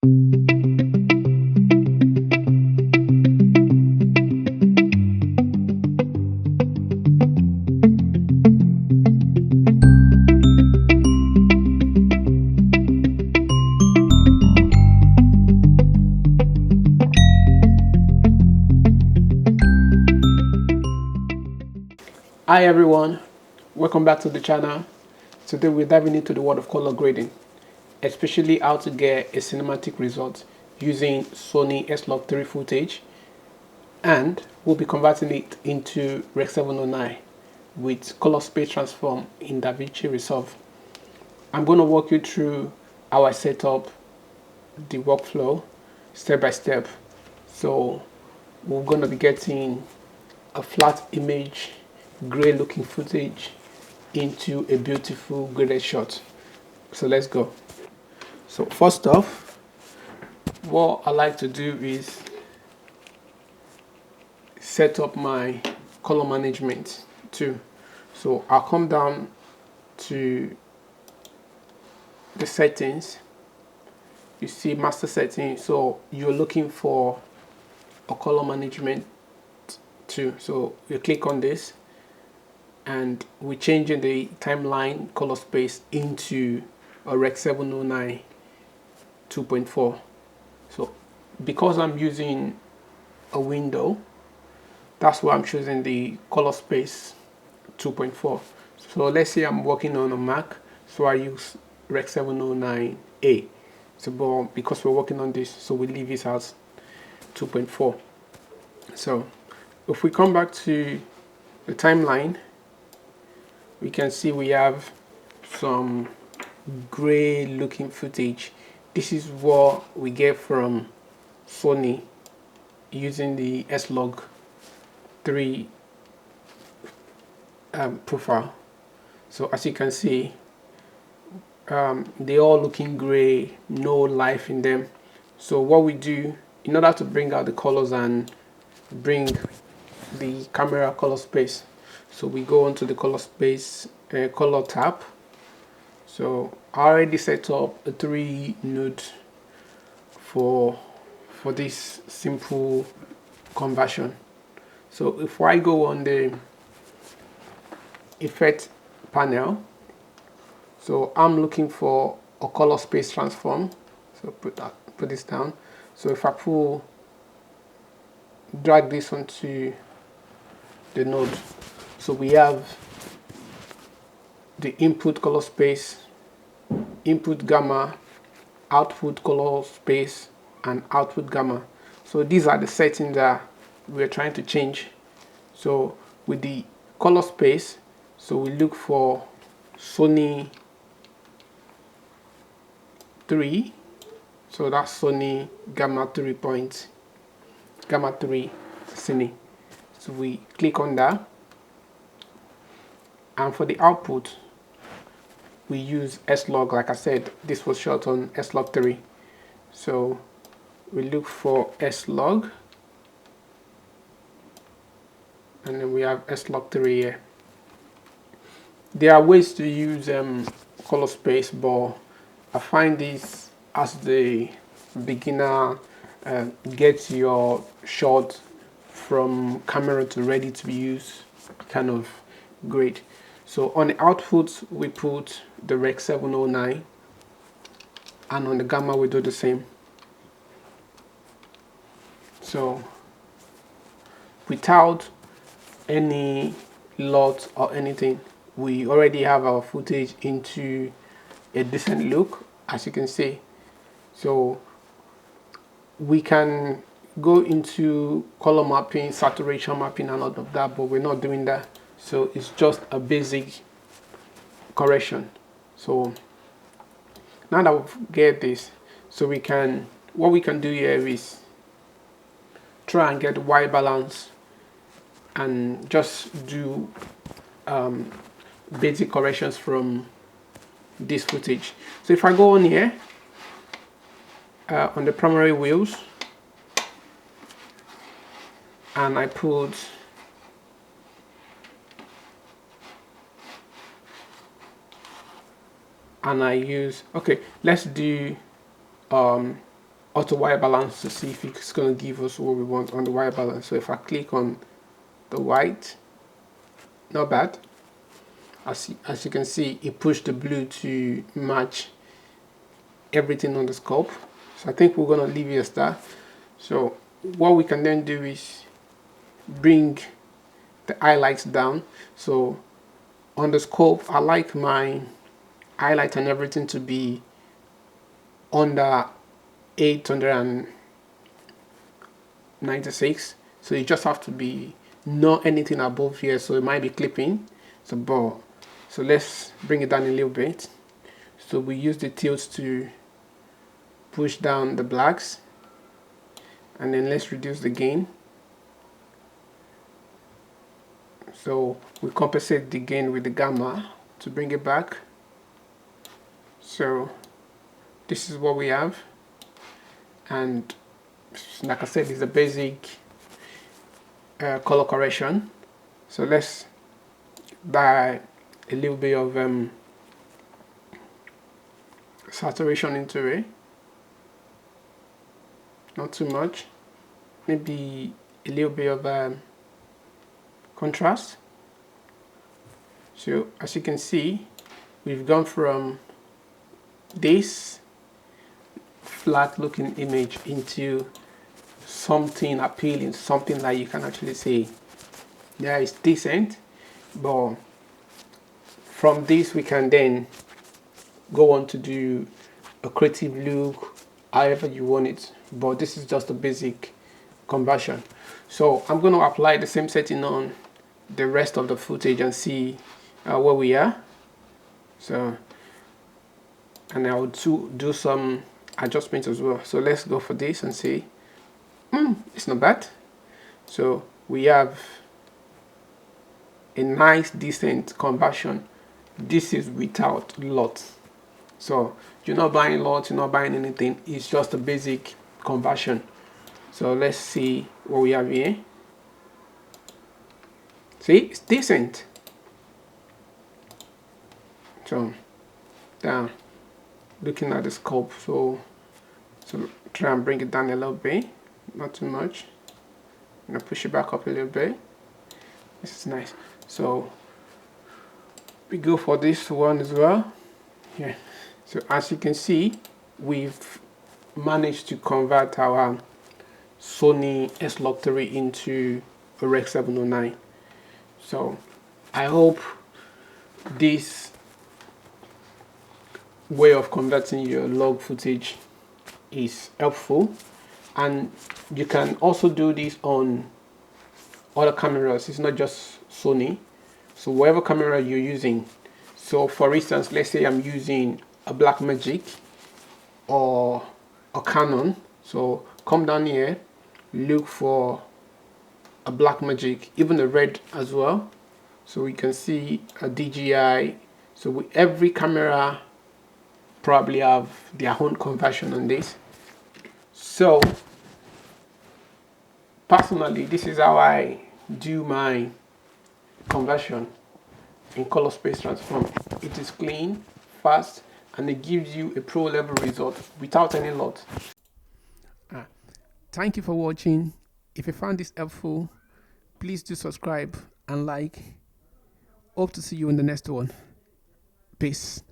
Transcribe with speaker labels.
Speaker 1: Hi everyone, welcome back to the channel. Today we're diving into the world of color grading, especially how to get a cinematic result using Sony S-Log3 footage, and we'll be converting it into Rec 709 with color space transform in DaVinci Resolve. I'm going to walk you through how I set up the workflow step by step. So we're going to be getting a flat image, gray looking footage into a beautiful graded shot. So let's go. So first off, what I like to do is set up my color management too. So I'll come down to the settings. You see master settings, so you're looking for a color management too. So you click on this and we're changing the timeline color space into a Rec 709 2.4. So because I'm using a window, that's why I'm choosing the color space 2.4. So let's say I'm working on a Mac, so I use Rec 709A. So because we're working on this, so we leave it as 2.4. So if we come back to the timeline, we can see we have some gray looking footage. This is what we get from Sony using the S-Log3 profile. So as you can see, they all looking gray, no life in them. So what we do in order to bring out the colors and bring the camera color space, so we go onto the color space color tab. So I already set up a 3 node for this simple conversion. So if I go on the effect panel, so I'm looking for a color space transform. So put this down. So if I drag this onto the node, so we have the input color space, input gamma, output color space, and output gamma. So these are the settings that we're trying to change. So with the color space, so we look for Sony 3, so that's Sony gamma 3 Cine. So we click on that, and for the output we use S-Log. Like I said, this was shot on S-Log3, so we look for S-Log, and then we have S-Log3 here. There are ways to use color space, but I find this as the beginner get your shot from camera to ready to be used kind of great. So on the output we put the Rec 709, and on the gamma we do the same. So without any LUT or anything, we already have our footage into a decent look, as you can see. So we can go into color mapping, saturation mapping, and all of that, but we're not doing that. So it's just a basic correction. So now that we've get this, so what we can do here is try and get white balance and just do basic corrections from this footage. So if I go on here on the primary wheels, and I put and I use, okay, let's do auto white balance to see if it's going to give us what we want on the white balance. So if I click on the white, not bad. As you can see, it pushed the blue to match everything on the scope. So I think we're going to leave it as that. So what we can then do is bring the highlights down. So on the scope, I like my highlight and everything to be under 896. So you just have to be not anything above here, so it might be clipping. So let's bring it down a little bit. So we use the tilts to push down the blacks, and then let's reduce the gain. So we compensate the gain with the gamma to bring it back. So this is what we have, and like I said, it's a basic color correction. So let's dye a little bit of saturation into it, not too much, maybe a little bit of contrast. So as you can see, we've gone from this flat looking image into something appealing, something that you can actually say, yeah, it's decent. But from this we can then go on to do a creative look however you want it, but this is just a basic conversion. So I'm going to apply the same setting on the rest of the footage and see where we are. So, and I will do some adjustments as well. So let's go for this and see. It's not bad. So we have a nice decent conversion. This is without LUTs. So you're not buying LUTs, you're not buying anything, it's just a basic conversion. So let's see what we have here. See, it's decent. So down, looking at the scope, so try and bring it down a little bit, not too much. I'm gonna push it back up a little bit. This is nice. So we go for this one as well. Yeah. So as you can see, we've managed to convert our Sony S-Log3 into a Rec 709. So I hope this way of converting your log footage is helpful, and you can also do this on other cameras. It's not just Sony. So whatever camera you're using, so for instance, let's say I'm using a Blackmagic or a Canon, so come down here, look for a Blackmagic, even a red as well, so we can see a DJI. So every camera probably have their own conversion on this. So personally, this is how I do my conversion in color space transform. It is clean, fast, and it gives you a pro level result without any LUT. Thank you for watching. If you found this helpful, please do subscribe and like. Hope to see you in the next one. Peace.